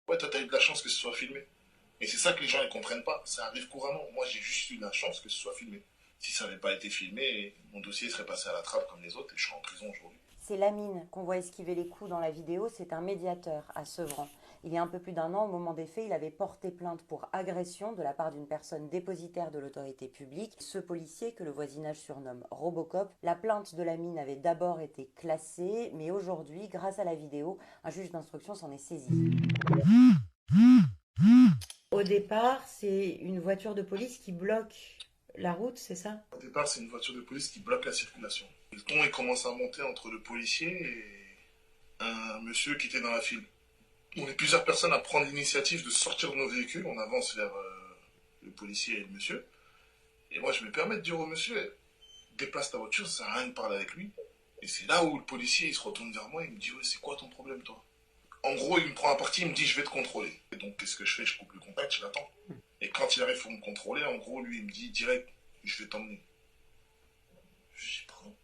Ouais, toi, t'as eu de la chance que ce soit filmé. Et c'est ça que les gens ne comprennent pas. Ça arrive couramment. Moi, j'ai juste eu de la chance que ce soit filmé. Si ça n'avait pas été filmé, mon dossier serait passé à la trappe comme les autres et je serais en prison aujourd'hui. C'est Lamine qu'on voit esquiver les coups dans la vidéo, c'est un médiateur à Sevran. Il y a un peu plus d'un an, au moment des faits, il avait porté plainte pour agression de la part d'une personne dépositaire de l'autorité publique. Ce policier, que le voisinage surnomme Robocop, la plainte de Lamine avait d'abord été classée, mais aujourd'hui, grâce à la vidéo, un juge d'instruction s'en est saisi. Au départ, c'est une voiture de police qui bloque la route, c'est ça? Au départ, c'est une voiture de police qui bloque la circulation. Le ton, il commence à monter entre le policier et un monsieur qui était dans la file. On est plusieurs personnes à prendre l'initiative de sortir de nos véhicules. On avance vers le policier et le monsieur. Et moi, je me permets de dire au monsieur, déplace ta voiture, ça sert à rien de parler avec lui. Et c'est là où le policier, il se retourne vers moi, il me dit, ouais, c'est quoi ton problème, toi? En gros, il me prend à partie, il me dit, je vais te contrôler. Et donc, qu'est-ce que je fais? Je coupe le contact, je l'attends. Et quand il arrive pour me contrôler, en gros, lui, il me dit, direct, je vais t'emmener. Je dis, pardon.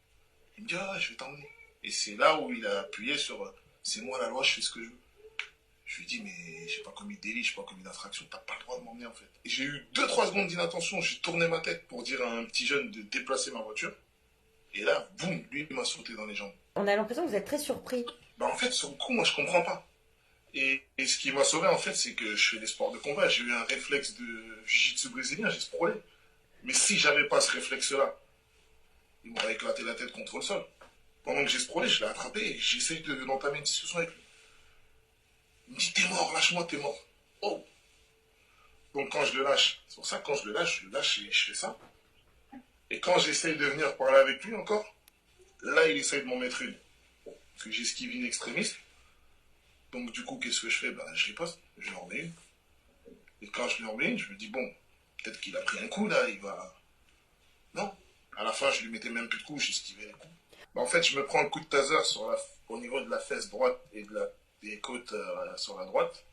Il me dit, ah, je vais t'emmener. Et c'est là où il a appuyé sur, c'est moi la loi, je fais ce que je veux. Je lui dis, mais j'ai pas commis de délit, j'ai pas commis d'infraction, t'as pas le droit de m'emmener en fait. Et j'ai eu 2-3 secondes d'inattention, j'ai tourné ma tête pour dire à un petit jeune de déplacer ma voiture. Et là, boum, lui, il m'a sauté dans les jambes. On a l'impression que vous êtes très surpris. Bah en fait, sur le coup, moi, je comprends pas. Et ce qui m'a sauvé, en fait, c'est que je fais des sports de combat. J'ai eu un réflexe de jiu-jitsu brésilien, j'ai sprawlé. Mais si j'avais pas ce réflexe-là, il m'aurait éclaté la tête contre le sol. Pendant que j'ai sprawlé, je l'ai attrapé et j'essaye d'entamer une discussion avec lui. Il me dit, t'es mort, lâche-moi, t'es mort. Oh. Donc quand je le lâche, c'est pour ça que quand je le lâche et je fais ça. Et quand j'essaye de venir parler avec lui encore, là, il essaye de m'en mettre une. Parce que j'esquive une extrémiste. Donc du coup, qu'est-ce que je fais? Ben, je riposte, je lui en mets une. Et quand je lui en mets une, je me dis, bon, peut-être qu'il a pris un coup là, il va... Non. À la fin, je lui mettais même plus de coups, j'esquivais les coups. Ben, en fait, je me prends un coup de taser au niveau de la fesse droite et des côtes sur la droite.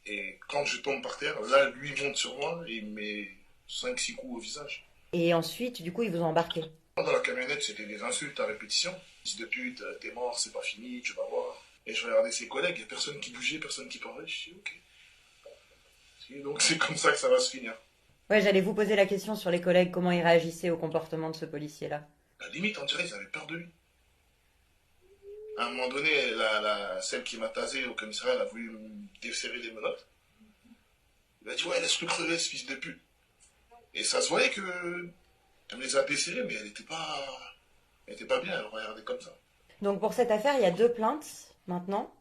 Et quand je tombe par terre, là, lui monte sur moi et il me met 5-6 coups au visage. Et ensuite, du coup, ils vous ont embarqué. Dans la camionnette, c'était des insultes à répétition. Fils de pute, t'es mort, c'est pas fini, tu vas voir. Et je regardais ses collègues, il n'y a personne qui bougeait, personne qui parlait. Je dis ok. Et donc c'est comme ça que ça va se finir. Ouais, j'allais vous poser la question sur les collègues, comment ils réagissaient au comportement de ce policier-là. À la limite, on dirait qu'ils avaient peur de lui. À un moment donné, celle qui m'a tasé au commissariat, elle a voulu me desserrer les menottes. Il a dit ouais, laisse-le crever, ce fils de pute. Et ça se voyait que elle me les a desserrés, mais elle était pas bien, elle regardait comme ça. Donc pour cette affaire, il y a deux plaintes maintenant.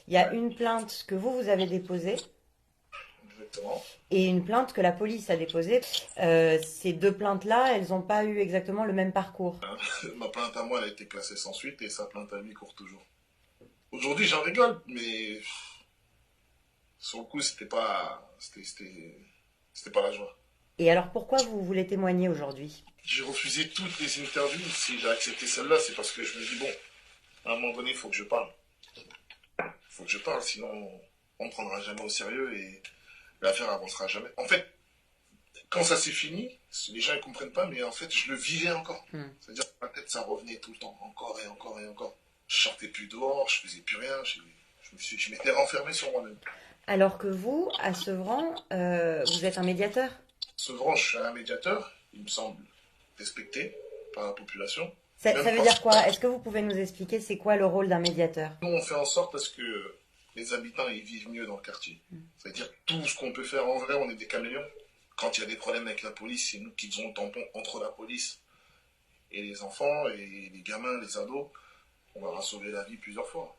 Il y a une plainte que vous avez déposée Exactement. et une plainte que la police a déposée. Ces deux plaintes-là, elles n'ont pas eu exactement le même parcours. Ma plainte à moi, elle a été classée sans suite et sa plainte à lui court toujours. Aujourd'hui, j'en rigole, mais sur le coup, c'était pas la joie. Et alors pourquoi vous voulez témoigner aujourd'hui? J'ai refusé toutes les interviews. Si j'ai accepté celle-là, c'est parce que je me dis, bon, à un moment donné, il faut que je parle. Il faut que je parle, sinon on ne prendra jamais au sérieux et l'affaire avancera jamais. En fait, quand ça s'est fini, les gens ne comprennent pas, mais en fait, je le vivais encore. C'est-à-dire que ma tête, ça revenait tout le temps, encore et encore et encore. Je sortais plus dehors, je faisais plus rien, je m'étais renfermé sur moi-même. Alors que vous, à Sevran, vous êtes un médiateur. Sevran, je suis un médiateur, il me semble respecté par la population. Ça Même veut parce dire que quoi? Est-ce que vous pouvez nous expliquer c'est quoi le rôle d'un médiateur? nous, on fait en sorte à ce que les habitants ils vivent mieux dans le quartier. C'est-à-dire tout ce qu'on peut faire en vrai, on est des caméléons. Quand il y a des problèmes avec la police, c'est nous qui faisons le tampon entre la police et les enfants et les gamins, les ados. On leur a sauvé la vie plusieurs fois.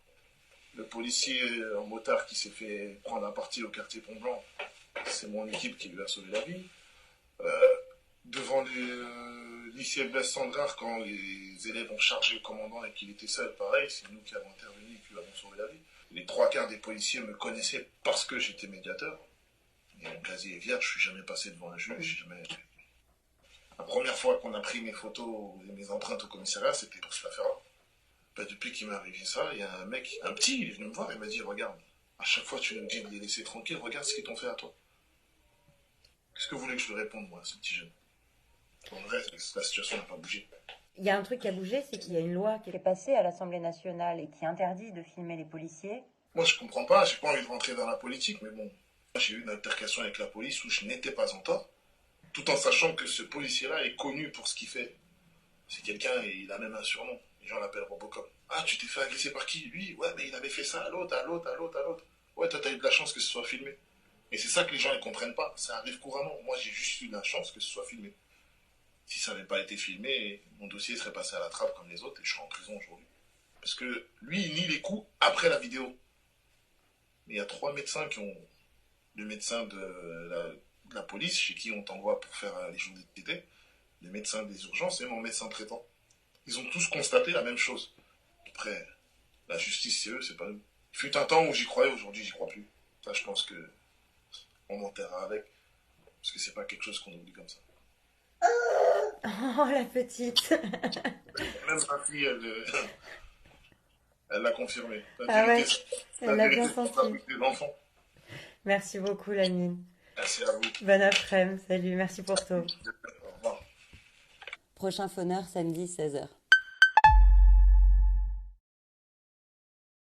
Le policier en motard qui s'est fait prendre à partie au quartier Pont-Blanc, c'est mon équipe qui lui a sauvé la vie. Devant les lycées Blaise Sandrard, quand les élèves ont chargé le commandant et qu'il était seul, pareil, c'est nous qui avons intervenu et qui lui avons sauvé la vie. Les trois quarts des policiers me connaissaient parce que j'étais médiateur. Et mon casier est vierge, je suis jamais passé devant un juge. La première fois qu'on a pris mes photos et mes empreintes au commissariat, c'était pour cette affaire-là. Ben, depuis qu'il m'est arrivé ça, il y a un mec, un petit, il est venu me voir et m'a dit, regarde, à chaque fois tu nous dis de les laisser tranquilles, regarde ce qu'ils t'ont fait à toi. Qu'est-ce que vous voulez que je lui réponde, moi, à ce petit jeune? En vrai, la situation n'a pas bougé. Il y a un truc qui a bougé, c'est qu'il y a une loi qui est passée à l'Assemblée nationale et qui interdit de filmer les policiers. Moi, je comprends pas, j'ai pas envie de rentrer dans la politique, mais bon, j'ai eu une altercation avec la police où je n'étais pas en tort, tout en sachant que ce policier-là est connu pour ce qu'il fait. C'est quelqu'un, et il a même un surnom. Les gens l'appellent Robocop. Ah, tu t'es fait agresser par qui? Lui? Ouais, mais il avait fait ça à l'autre, à l'autre, à l'autre, à l'autre. Ouais, toi, t'as eu de la chance que ce soit filmé. Et c'est ça que les gens ne comprennent pas. Ça arrive couramment. Moi, j'ai juste eu de la chance que ce soit filmé. Si ça n'avait pas été filmé, mon dossier serait passé à la trappe comme les autres et je serais en prison aujourd'hui. Parce que lui, il nie les coups après la vidéo. Mais il y a 3 médecins qui ont... Le médecin de la police, chez qui on t'envoie pour faire les jours d'été, le médecin des urgences et mon médecin traitant. Ils ont tous constaté la même chose. Après, la justice, c'est eux, c'est pas nous. Il fut un temps où j'y croyais, aujourd'hui, j'y crois plus. Ça, je pense que on m'enterrera avec. Parce que c'est pas quelque chose qu'on oublie comme ça. Oh, la petite. Même ma fille, elle l'a confirmé. Ah ouais, La elle l'a bien vérité, c'est la senti. vérité de l'enfant. Merci beaucoup, Lamine. Merci à vous. Bon après-midi. Salut, merci pour tout. Au revoir. Prochain phoneur, samedi 16h.